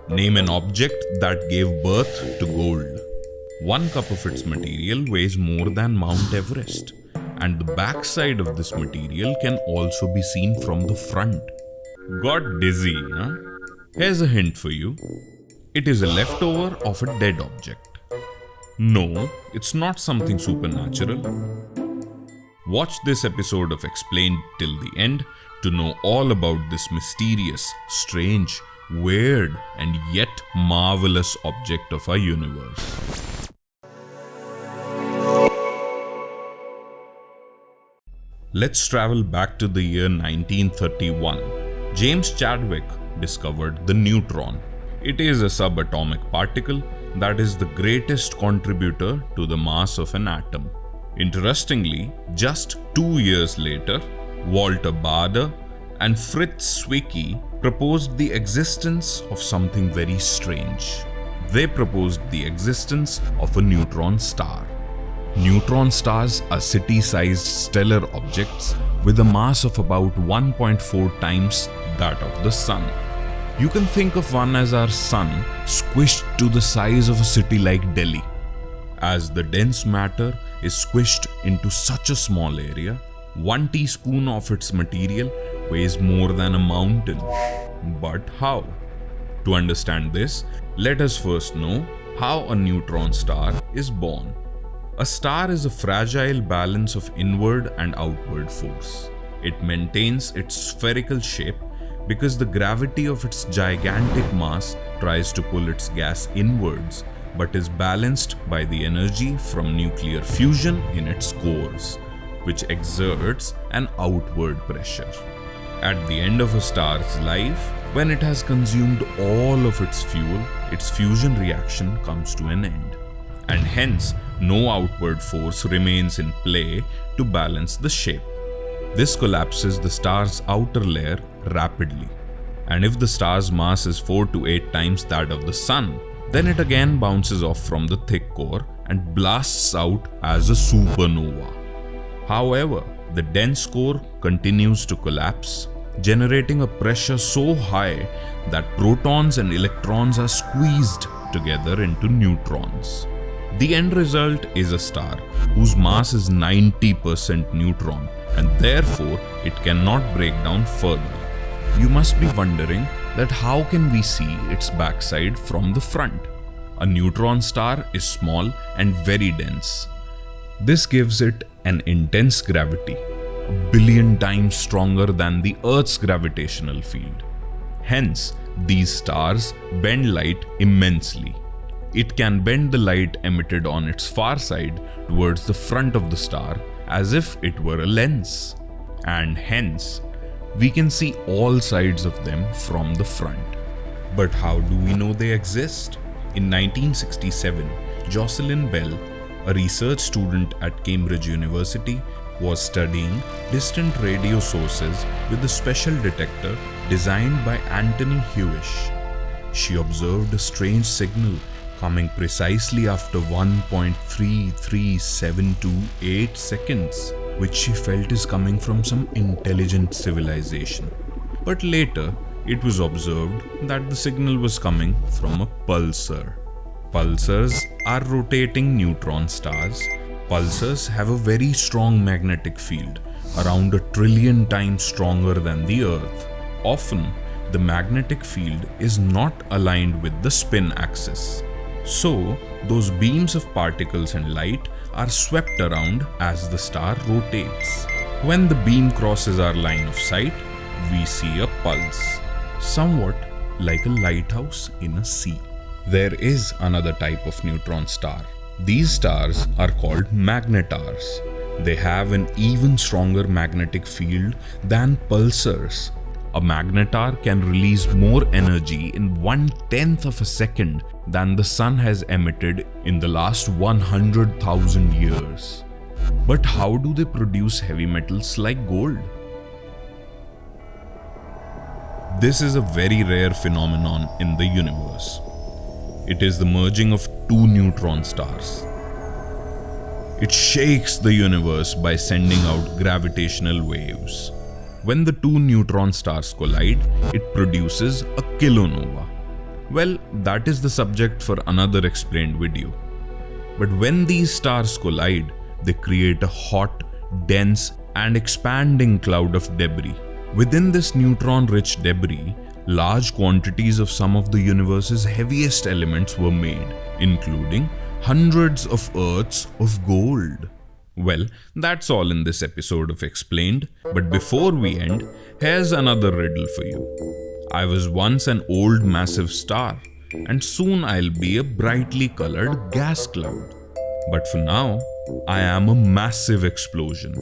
Name an object that gave birth to gold. 1 cup of its material weighs more than Mount Everest, and the backside of this material can also be seen from the front. Got dizzy, huh? Here's a hint for you. It is a leftover of a dead object. No, it's not something supernatural. Watch this episode of Explained till the end to know all about this mysterious, strange, weird, and yet marvelous object of our universe. Let's travel back to the year 1931. James Chadwick discovered the neutron. It is a subatomic particle that is the greatest contributor to the mass of an atom. Interestingly, just 2 years later, Walter Baade and Fritz Zwicky proposed the existence of something very strange. They proposed the existence of a neutron star. Neutron stars are city-sized stellar objects with a mass of about 1.4 times that of the Sun. You can think of one as our Sun squished to the size of a city like Delhi. As the dense matter is squished into such a small area, 1 teaspoon of its material weighs more than a mountain. But how? To understand this, let us first know how a neutron star is born. A star is a fragile balance of inward and outward force. It maintains its spherical shape because the gravity of its gigantic mass tries to pull its gas inwards, but is balanced by the energy from nuclear fusion in its cores, which exerts an outward pressure. At the end of a star's life, when it has consumed all of its fuel, its fusion reaction comes to an end, and hence no outward force remains in play to balance the shape. This collapses the star's outer layer rapidly, and if the star's mass is 4 to 8 times that of the Sun, then it again bounces off from the thick core and blasts out as a supernova. However, the dense core continues to collapse, generating a pressure so high that protons and electrons are squeezed together into neutrons. The end result is a star whose mass is 90% neutron, and therefore it cannot break down further. You must be wondering that how can we see its backside from the front? A neutron star is small and very dense. This gives it an intense gravity, 1 billion times stronger than the Earth's gravitational field. Hence, these stars bend light immensely. It can bend the light emitted on its far side towards the front of the star as if it were a lens. And hence, we can see all sides of them from the front. But how do we know they exist? In 1967, Jocelyn Bell, a research student at Cambridge University, was studying distant radio sources with a special detector designed by Anthony Hewish. She observed a strange signal coming precisely after 1.33728 seconds, which she felt is coming from some intelligent civilization. But later, it was observed that the signal was coming from a pulsar. Pulsars are rotating neutron stars. Pulsars have a very strong magnetic field, around 1 trillion times stronger than the Earth. Often, the magnetic field is not aligned with the spin axis. So, those beams of particles and light are swept around as the star rotates. When the beam crosses our line of sight, we see a pulse, somewhat like a lighthouse in a sea. There is another type of neutron star. These stars are called magnetars. They have an even stronger magnetic field than pulsars. A magnetar can release more energy in 1/10 of a second than the Sun has emitted in the last 100,000 years. But how do they produce heavy metals like gold? This is a very rare phenomenon in the universe. It is the merging of 2 neutron stars. It shakes the universe by sending out gravitational waves. When the 2 neutron stars collide, it produces a kilonova. Well, that is the subject for another explained video. But when these stars collide, they create a hot, dense, and expanding cloud of debris. Within this neutron-rich debris, large quantities of some of the universe's heaviest elements were made, including hundreds of Earths of gold. Well, that's all in this episode of Explained, but before we end, here's another riddle for you. I was once an old massive star, and soon I'll be a brightly colored gas cloud. But for now, I am a massive explosion.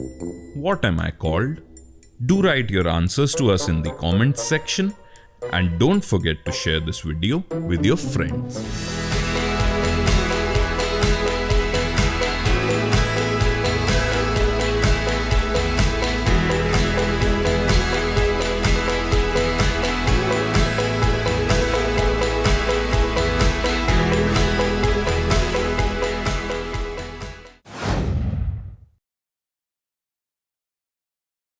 What am I called? Do write your answers to us in the comments section, and don't forget to share this video with your friends.